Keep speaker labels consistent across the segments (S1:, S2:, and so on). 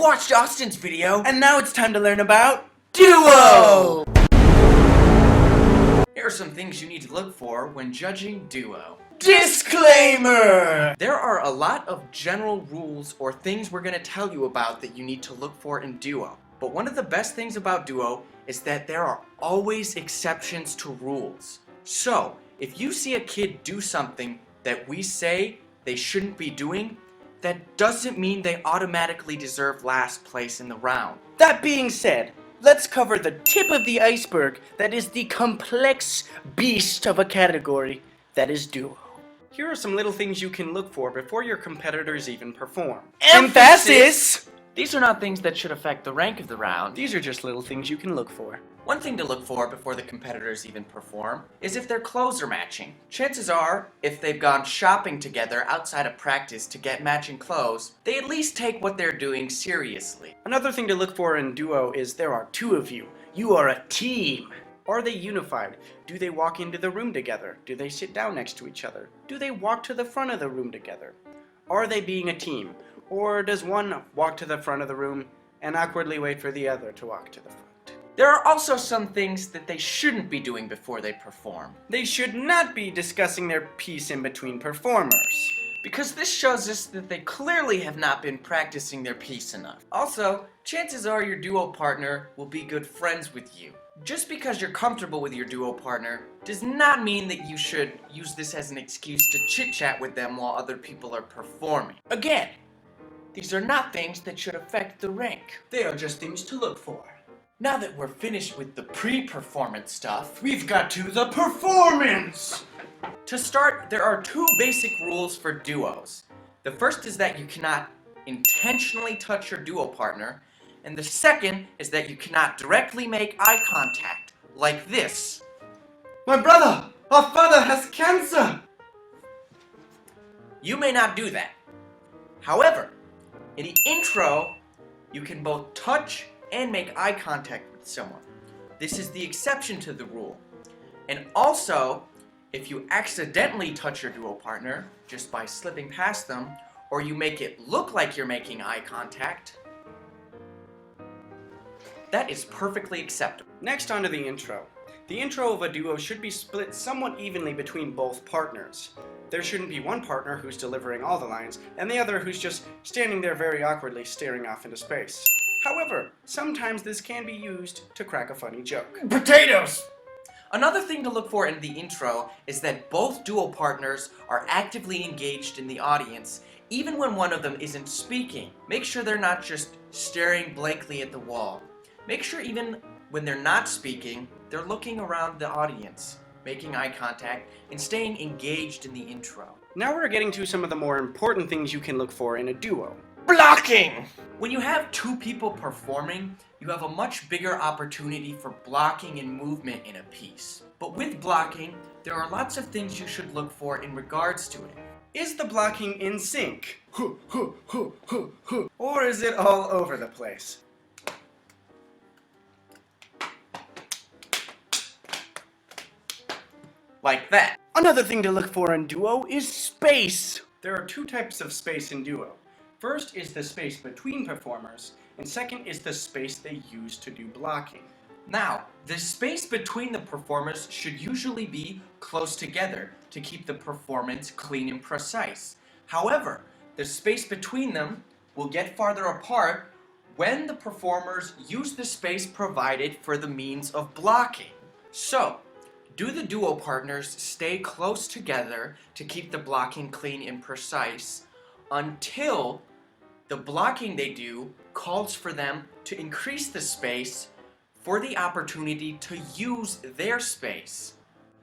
S1: watched Austin's video,
S2: And now it's time to learn about
S1: duo! Here are some things you need to look for when judging duo.
S2: disclaimer!
S1: There are a lot of general rules or things we're going to tell you about that you need to look for in duo. But one of the best things about duo is that there are always exceptions to rules. So, if you see a kid do something that we say they shouldn't be doing, that doesn't mean they automatically deserve last place in the round.
S2: That being said, let's cover the tip of the iceberg that is the complex beast of a category that is duo. Here are some little things you can look for before your competitors even perform. Emphasis!
S1: These are not things that should affect the rank of the round.
S2: These are just little things you can look for.
S1: One thing to look for before the competitors even perform is if their clothes are matching. Chances are, if they've gone shopping together outside of practice to get matching clothes, they at least take what they're doing seriously.
S2: Another thing to look for in duo is there are two of you. You are a team. Are they unified? Do they walk into the room together? Do they sit down next to each other? Do they walk to the front of the room together? Are they being a team? Or does one walk to the front of the room and awkwardly wait for the other to walk to the front?
S1: There are also some things that they shouldn't be doing before they perform,
S2: They should not be discussing their piece in between performers.
S1: because this shows us that they clearly have not been practicing their piece enough. Also, chances are your duo partner will be good friends with you. Just because you're comfortable with your duo partner does not mean that you should use this as an excuse to chit-chat with them while other people are performing. Again, these are not things that should affect the rank.
S2: They are just things to look for.
S1: Now that we're finished with the pre-performance stuff,
S2: We've got to the performance!
S1: to start, there are two basic rules for duos. The first is that you cannot intentionally touch your duo partner, and the second is that you cannot directly make eye contact, like this.
S2: My brother! Our father has cancer!
S1: You may not do that. However, in the intro, you can both touch and make eye contact with someone. This is the exception to the rule. And also, if you accidentally touch your duo partner just by slipping past them, or you make it look like you're making eye contact, that is perfectly acceptable.
S2: Next, on to the intro. The intro of a duo should be split somewhat evenly between both partners. There shouldn't be one partner who's delivering all the lines, and the other who's just standing there very awkwardly staring off into space. However, sometimes this can be used to crack a funny joke.
S1: Potatoes! Another thing to look for in the intro is that both duo partners are actively engaged in the audience, even when one of them isn't speaking. Make sure they're not just staring blankly at the wall. Make sure even when they're not speaking, they're looking around the audience, making eye contact, and staying engaged in the intro.
S2: Now we're getting to some of the more important things you can look for in a duo.
S1: Blocking! When you have two people performing, you have a much bigger opportunity for blocking and movement in a piece. But with blocking, there are lots of things you should look for in regards to it.
S2: Is the blocking in sync? Or is it all over the place?
S1: Like that.
S2: Another thing to look for in duo is space. There are two types of space in duo. First is the space between performers, and second is the space they use to do blocking.
S1: Now, the space between the performers should usually be close together to keep the performance clean and precise. However, the space between them will get farther apart when the performers use the space provided for the means of blocking. So, do the duo partners stay close together to keep the blocking clean and precise until the blocking they do calls for them to increase the space for the opportunity to use their space.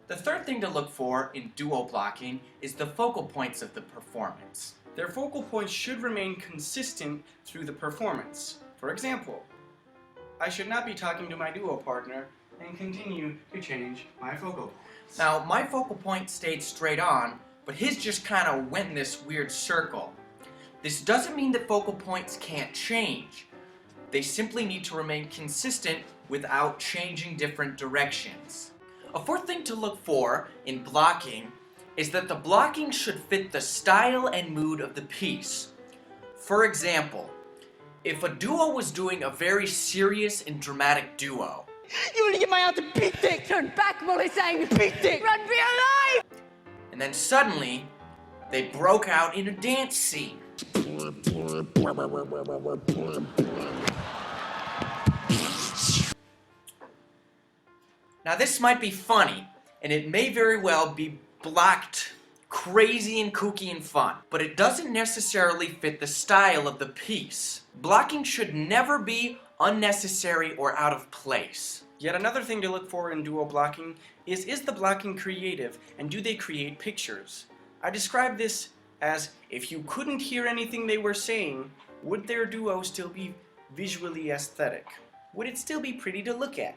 S1: The third thing to look for in duo blocking is the focal points of the performance.
S2: Their focal points should remain consistent through the performance. For example, I should not be talking to my duo partner and continue to change my focal points.
S1: Now, my focal point stayed straight on, but his just kind of went in this weird circle. This doesn't mean that focal points can't change. They simply need to remain consistent without changing different directions. A fourth thing to look for in blocking is that the blocking should fit the style and mood of the piece. For example, If a duo was doing a very serious and dramatic duo,
S3: You want to get my out to beat dick? Turn back, Molly saying beat dick! Run for your life!
S1: and then suddenly they broke out in a dance scene. Now this might be funny, and it may very well be blocked crazy and kooky and fun, but it doesn't necessarily fit the style of the piece. Blocking should never be unnecessary or out of place.
S2: Yet another thing to look for in duo blocking is the blocking creative, and do they create pictures? I describe this as, if you couldn't hear anything they were saying, would their duo still be visually aesthetic? Would it still be pretty to look at?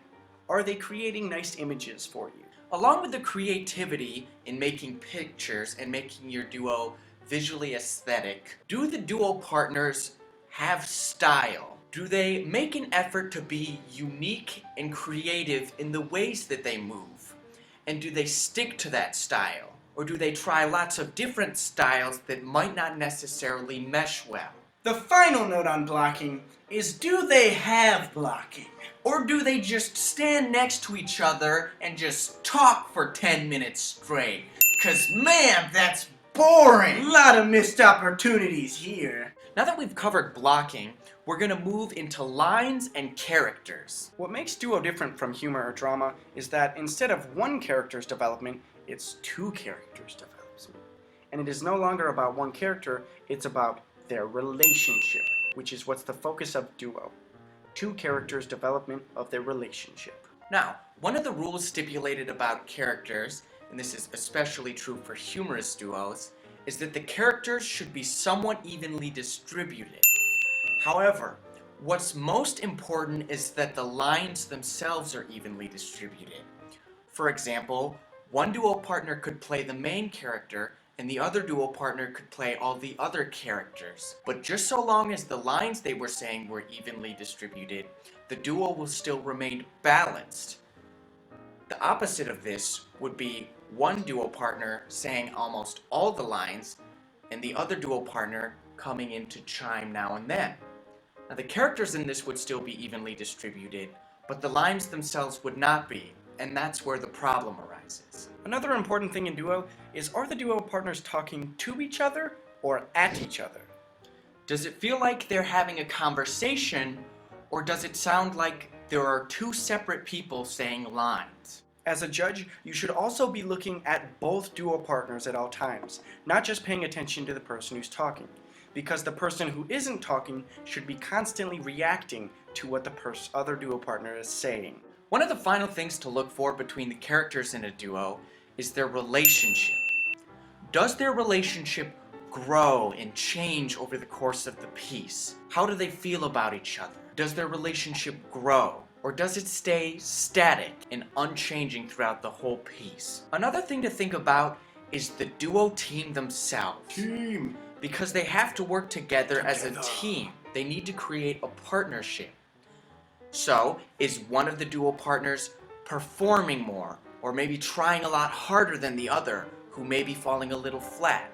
S2: Are they creating nice images for you?
S1: Along with the creativity in making pictures and making your duo visually aesthetic, do the duo partners have style? Do they make an effort to be unique and creative in the ways that they move? And do they stick to that style? Or do they try lots of different styles that might not necessarily mesh well?
S2: The final note on blocking is, do they have blocking?
S1: Or do they just stand next to each other and just talk for 10 minutes straight? 'Cause man, that's boring!
S2: A lot of missed opportunities here.
S1: Now that we've covered blocking, we're gonna move into lines and characters.
S2: What makes duo different from humor or drama is that instead of one character's development, it's two characters' development. And it is no longer about one character, it's about their relationship, which is what's the focus of duo. Two characters' development of their relationship.
S1: Now, one of the rules stipulated about characters, and this is especially true for humorous duos, is that the characters should be somewhat evenly distributed. However, what's most important is that the lines themselves are evenly distributed. For example, one duo partner could play the main character, and the other duo partner could play all the other characters. But just so long as the lines they were saying were evenly distributed, the duo will still remain balanced. The opposite of this would be one duo partner saying almost all the lines, and the other duo partner coming in to chime now and then. Now the characters in this would still be evenly distributed, but the lines themselves would not be, and that's where the problem arises.
S2: Another important thing in duo is, are the duo partners talking to each other or at each other?
S1: Does it feel like they're having a conversation, or does it sound like there are two separate people saying lines?
S2: As a judge, you should also be looking at both duo partners at all times, not just paying attention to the person who's talking, because the person who isn't talking should be constantly reacting to what the other duo partner is saying.
S1: One of the final things to look for between the characters in a duo is their relationship. Does their relationship grow and change over the course of the piece? How do they feel about each other? Does their relationship grow? Or does it stay static and unchanging throughout the whole piece? Another thing to think about is the duo team themselves.
S2: Team!
S1: Because they have to work together as a team. They need to create a partnership. So, is one of the duo partners performing more, or maybe trying a lot harder than the other, who may be falling a little flat?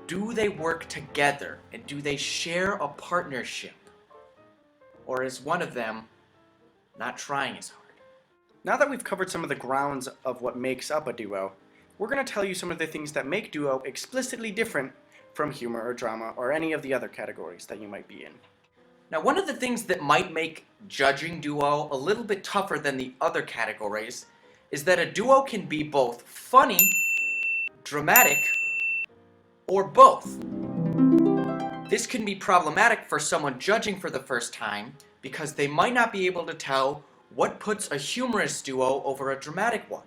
S1: Do they work together, and do they share a partnership? Or is one of them not trying as hard?
S2: Now that we've covered some of the grounds of what makes up a duo, we're going to tell you some of the things that make duo explicitly different from humor or drama or any of the other categories that you might be in.
S1: Now, one of the things that might make judging duo a little bit tougher than the other categories is that a duo can be both funny, dramatic, or both. This can be problematic for someone judging for the first time because they might not be able to tell what puts a humorous duo over a dramatic one,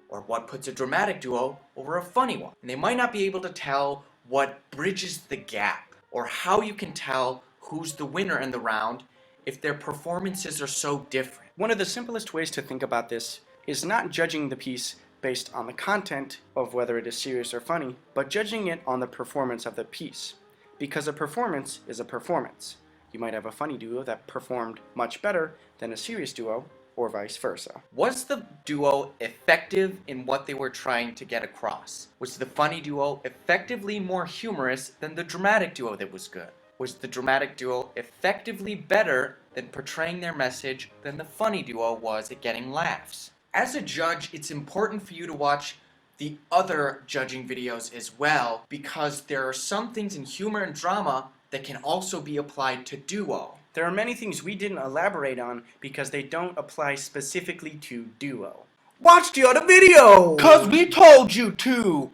S1: or what puts a dramatic duo over a funny one. And they might not be able to tell what bridges the gap, or how you can tell who's the winner in the round if their performances are so different.
S2: One of the simplest ways to think about this is not judging the piece based on the content of whether it is serious or funny, but judging it on the performance of the piece. Because a performance is a performance. You might have a funny duo that performed much better than a serious duo, or vice versa.
S1: Was the duo effective in what they were trying to get across? Was the funny duo effectively more humorous than the dramatic duo that was good? Was the dramatic duo effectively better than portraying their message than the funny duo was at getting laughs? As a judge, it's important for you to watch the other judging videos as well, because there are some things in humor and drama that can also be applied to duo.
S2: There are many things we didn't elaborate on because they don't apply specifically to duo.
S1: Watch the other video! 'Cause we told you to!